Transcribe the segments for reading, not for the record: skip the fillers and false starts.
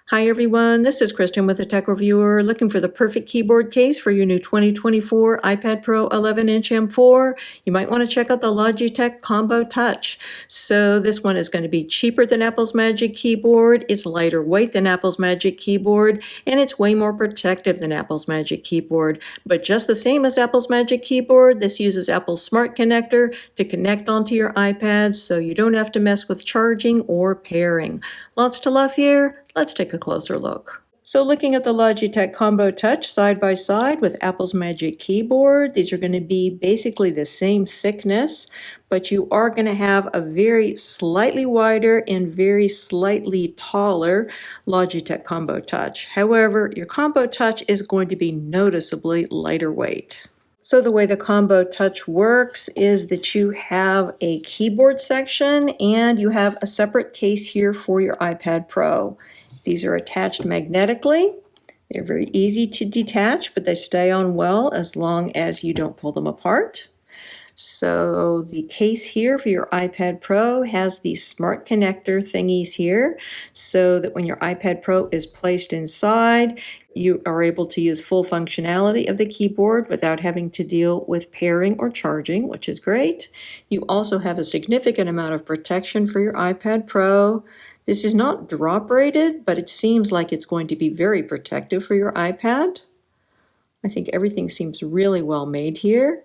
Hi everyone, this is Kristen with the Tech Reviewer, looking for the perfect keyboard case for your new 2024 iPad Pro 11-inch M4. You might want to check out the Logitech Combo Touch. So this one is going to be cheaper than Apple's Magic Keyboard, it's lighter weight than Apple's Magic Keyboard, and it's way more protective than Apple's Magic Keyboard. But just the same as Apple's Magic Keyboard, this uses Apple's Smart Connector to connect onto your iPad so you don't have to mess with charging or pairing. Lots to love here. Let's take a closer look. So looking at the Logitech Combo Touch side by side with Apple's Magic Keyboard, these are going to be basically the same thickness, but you are going to have a very slightly wider and very slightly taller Logitech Combo Touch. However, your Combo Touch is going to be noticeably lighter weight. So the way the Combo Touch works is that you have a keyboard section and you have a separate case here for your iPad Pro. These are attached magnetically. They're very easy to detach, but they stay on well as long as you don't pull them apart. So the case here for your iPad Pro has these smart connector thingies here so that when your iPad Pro is placed inside, you are able to use full functionality of the keyboard without having to deal with pairing or charging, which is great. You also have a significant amount of protection for your iPad Pro. This is not drop rated, but it seems like it's going to be very protective for your iPad. I think everything seems really well made here.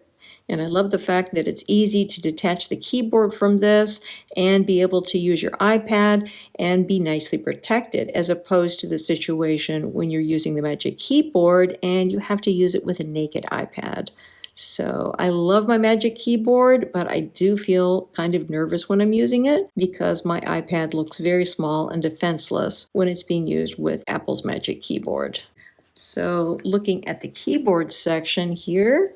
And I love the fact that it's easy to detach the keyboard from this and be able to use your iPad and be nicely protected, as opposed to the situation when you're using the Magic Keyboard and you have to use it with a naked iPad. So I love my Magic Keyboard, but I do feel kind of nervous when I'm using it because my iPad looks very small and defenseless when it's being used with Apple's Magic Keyboard. So looking at the keyboard section here,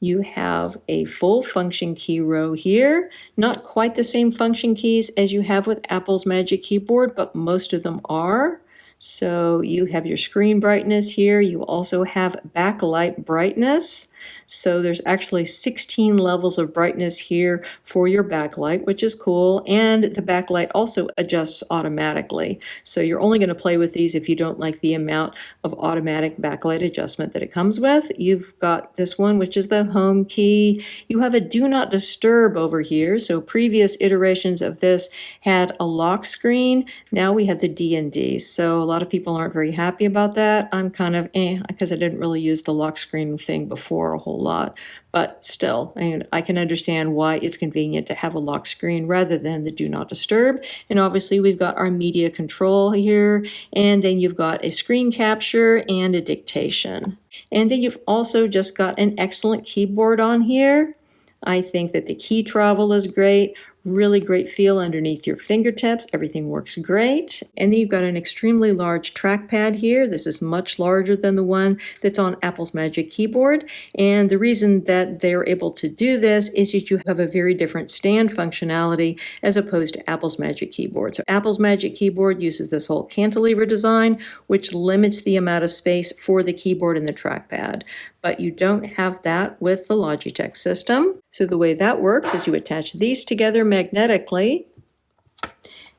you have a full function key row here, not quite the same function keys as you have with Apple's Magic Keyboard, but most of them are. So you have your screen brightness here. You also have backlight brightness. So there's actually 16 levels of brightness here for your backlight, which is cool. And the backlight also adjusts automatically. So you're only going to play with these if you don't like the amount of automatic backlight adjustment that it comes with. You've got this one, which is the home key. You have a do not disturb over here. So previous iterations of this had a lock screen. Now we have the D&D. So a lot of people aren't very happy about that. I'm kind of because I didn't really use the lock screen thing before a whole lot, but still, I can understand why it's convenient to have a lock screen rather than the do not disturb. And obviously we've got our media control here, and then you've got a screen capture and a dictation. And then you've also just got an excellent keyboard on here. I think that the key travel is great. Really great feel underneath your fingertips. Everything works great. And then you've got an extremely large trackpad here. This is much larger than the one that's on Apple's Magic Keyboard. And the reason that they're able to do this is that you have a very different stand functionality as opposed to Apple's Magic Keyboard. So Apple's Magic Keyboard uses this whole cantilever design, which limits the amount of space for the keyboard and the trackpad. But you don't have that with the Logitech system. So the way that works is you attach these together magnetically,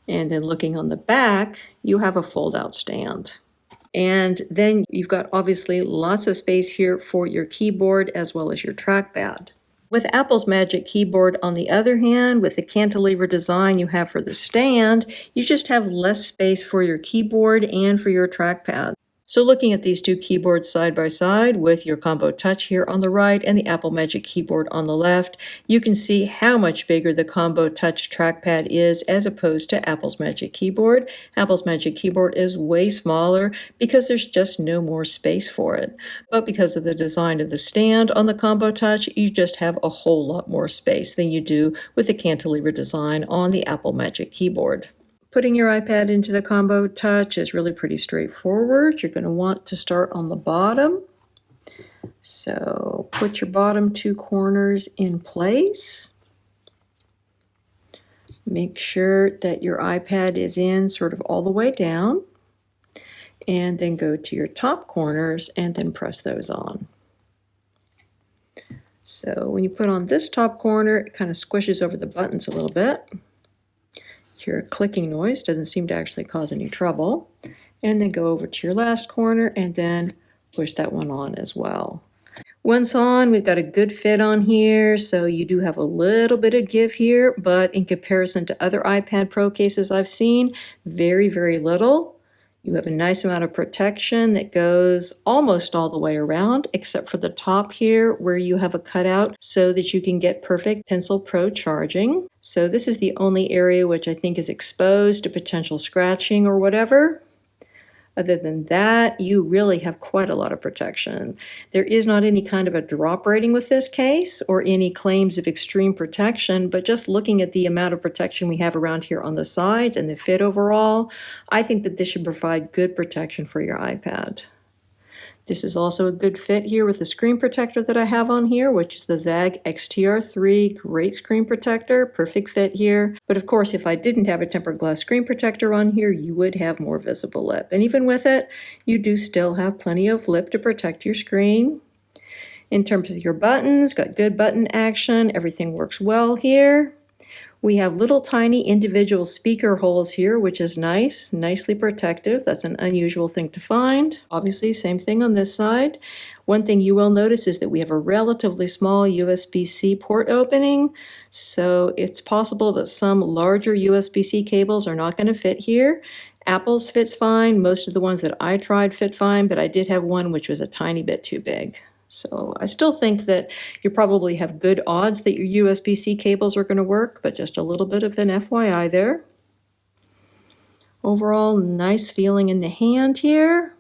and then looking on the back, you have a fold-out stand. And then you've got obviously lots of space here for your keyboard as well as your trackpad. With Apple's Magic Keyboard, on the other hand, with the cantilever design you have for the stand, you just have less space for your keyboard and for your trackpad. So looking at these two keyboards side by side with your Combo Touch here on the right and the Apple Magic Keyboard on the left, you can see how much bigger the Combo Touch trackpad is as opposed to Apple's Magic Keyboard. Apple's Magic Keyboard is way smaller because there's just no more space for it. But because of the design of the stand on the Combo Touch, you just have a whole lot more space than you do with the cantilever design on the Apple Magic Keyboard. Putting your iPad into the Combo Touch is really pretty straightforward. You're going to want to start on the bottom. So put your bottom two corners in place. Make sure that your iPad is in sort of all the way down. And then go to your top corners and then press those on. So when you put on this top corner, it kind of squishes over the buttons a little bit. Hear a clicking noise, doesn't seem to actually cause any trouble. and then go over to your last corner and then push that one on as well. Once on, we've got a good fit on here, so you do have a little bit of give here, but in comparison to other iPad Pro cases I've seen, very, very little. You have a nice amount of protection that goes almost all the way around, except for the top here where you have a cutout so that you can get perfect Pencil Pro charging. So this is the only area which I think is exposed to potential scratching or whatever. Other than that, you really have quite a lot of protection. There is not any kind of a drop rating with this case or any claims of extreme protection, but just looking at the amount of protection we have around here on the sides and the fit overall, I think that this should provide good protection for your iPad. This is also a good fit here with the screen protector that I have on here, which is the ZAGG XTR3. Great screen protector, perfect fit here. But of course, if I didn't have a tempered glass screen protector on here, you would have more visible lip. And even with it, you do still have plenty of lip to protect your screen. In terms of your buttons, got good button action. Everything works well here. We have little tiny individual speaker holes here, which is nice, nicely protective. That's an unusual thing to find. Obviously, same thing on this side. One thing you will notice is that we have a relatively small USB-C port opening, so it's possible that some larger USB-C cables are not going to fit here. Apple's fits fine. Most of the ones that I tried fit fine, but I did have one which was a tiny bit too big. So I still think that you probably have good odds that your USB-C cables are going to work, but just a little bit of an FYI there. Overall, nice feeling in the hand here.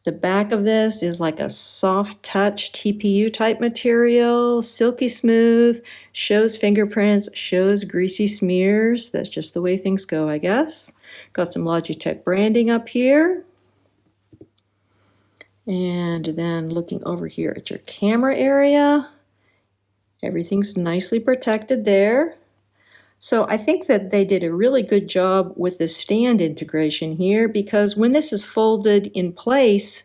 The back of this is like a soft touch TPU type material, silky smooth, shows fingerprints, shows greasy smears. That's just the way things go, I guess. Got some Logitech branding up here. And then looking over here at your camera area, everything's nicely protected there. So I think that they did a really good job with the stand integration here, because when this is folded in place,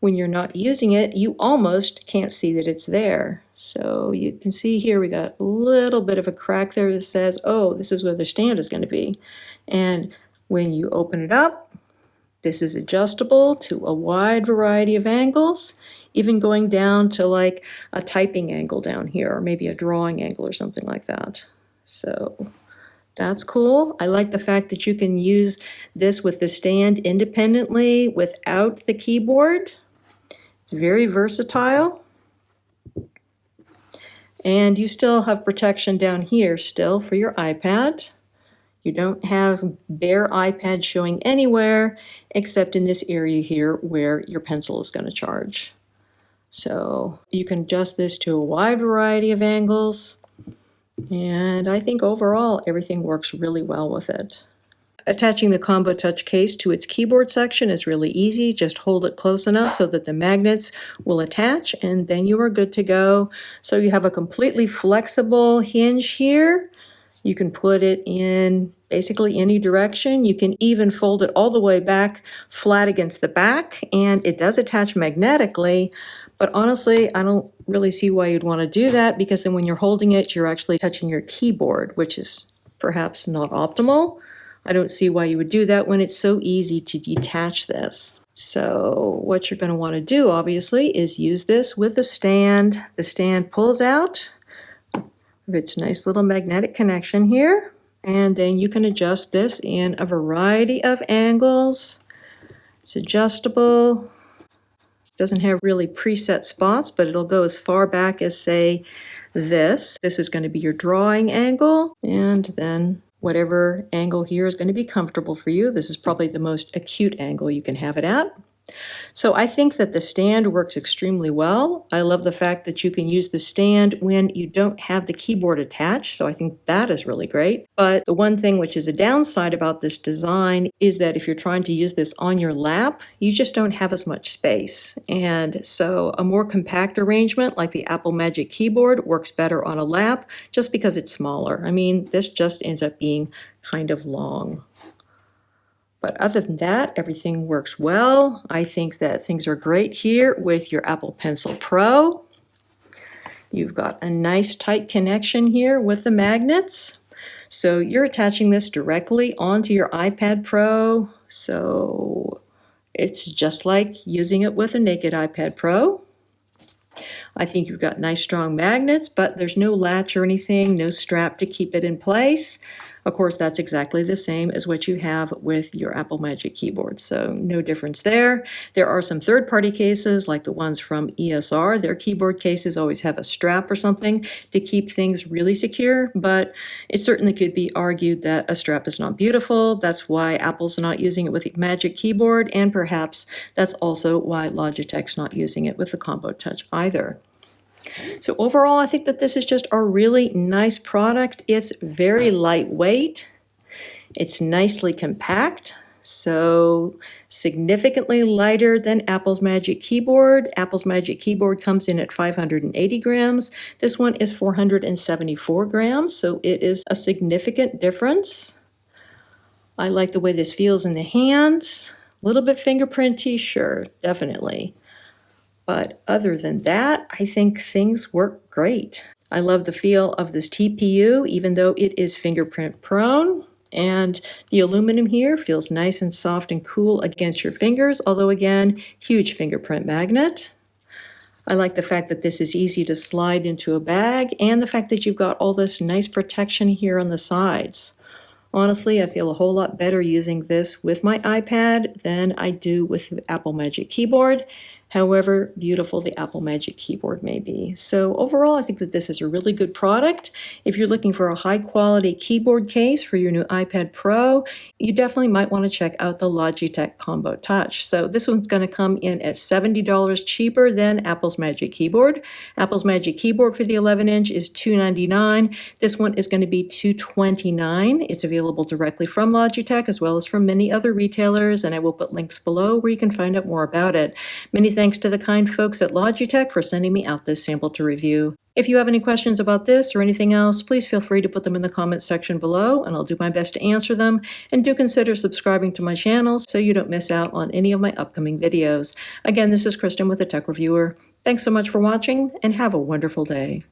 when you're not using it, you almost can't see that it's there. So you can see here we got a little bit of a crack there that says, oh, this is where the stand is going to be. And when you open it up, this is adjustable to a wide variety of angles, even going down to like a typing angle down here, or maybe a drawing angle or something like that. So that's cool. I like the fact that you can use this with the stand independently without the keyboard. It's very versatile. And you still have protection down here still for your iPad. You don't have bare iPad showing anywhere except in this area here where your pencil is going to charge. So you can adjust this to a wide variety of angles, and I think overall everything works really well with it. Attaching the Combo Touch case to its keyboard section is really easy. Just hold it close enough so that the magnets will attach, and then you are good to go. So you have a completely flexible hinge here. You can put it in basically any direction. You can even fold it all the way back flat against the back, and it does attach magnetically. But honestly, I don't really see why you'd want to do that, because then when you're holding it, you're actually touching your keyboard, which is perhaps not optimal. I don't see why you would do that when it's so easy to detach this. So what you're going to want to do, obviously, is use this with a stand. The stand pulls out of its nice little magnetic connection here, and then you can adjust this in a variety of angles. It's adjustable. Doesn't have really preset spots, but it'll go as far back as, say, this. This is going to be your drawing angle, and then whatever angle here is going to be comfortable for you. This is probably the most acute angle you can have it at. So I think that the stand works extremely well. I love the fact that you can use the stand when you don't have the keyboard attached, so I think that is really great. But the one thing which is a downside about this design is that if you're trying to use this on your lap, you just don't have as much space. And so a more compact arrangement like the Apple Magic Keyboard works better on a lap just because it's smaller. I mean, this just ends up being kind of long. But other than that, everything works well. I think that things are great here with your Apple Pencil Pro. You've got a nice tight connection here with the magnets. So you're attaching this directly onto your iPad Pro. So it's just like using it with a naked iPad Pro. I think you've got nice strong magnets, but there's no latch or anything, no strap to keep it in place. Of course, that's exactly the same as what you have with your Apple Magic Keyboard, so no difference there. There are some third-party cases, like the ones from ESR. Their keyboard cases always have a strap or something to keep things really secure, but it certainly could be argued that a strap is not beautiful. That's why Apple's not using it with the Magic Keyboard, and perhaps that's also why Logitech's not using it with the Combo Touch either. So overall, I think that this is just a really nice product. It's very lightweight. It's nicely compact, so significantly lighter than Apple's Magic Keyboard. Apple's Magic Keyboard comes in at 580 grams. This one is 474 grams, so it is a significant difference. I like the way this feels in the hands. A little bit fingerprinty, sure, definitely. But other than that, I think things work great. I love the feel of this TPU, even though it is fingerprint prone. And the aluminum here feels nice and soft and cool against your fingers, although again, huge fingerprint magnet. I like the fact that this is easy to slide into a bag, and the fact that you've got all this nice protection here on the sides. Honestly, I feel a whole lot better using this with my iPad than I do with the Apple Magic Keyboard, however beautiful the Apple Magic Keyboard may be. So overall, I think that this is a really good product. If you're looking for a high-quality keyboard case for your new iPad Pro, you definitely might want to check out the Logitech Combo Touch. So this one's going to come in at $70 cheaper than Apple's Magic Keyboard. Apple's Magic Keyboard for the 11-inch is $299. This one is going to be $229. It's available directly from Logitech as well as from many other retailers, and I will put links below where you can find out more about it. Many thanks to the kind folks at Logitech for sending me out this sample to review. If you have any questions about this or anything else, please feel free to put them in the comments section below, and I'll do my best to answer them. And do consider subscribing to my channel so you don't miss out on any of my upcoming videos. Again, this is Kristen with the Tech Reviewer. Thanks so much for watching, and have a wonderful day.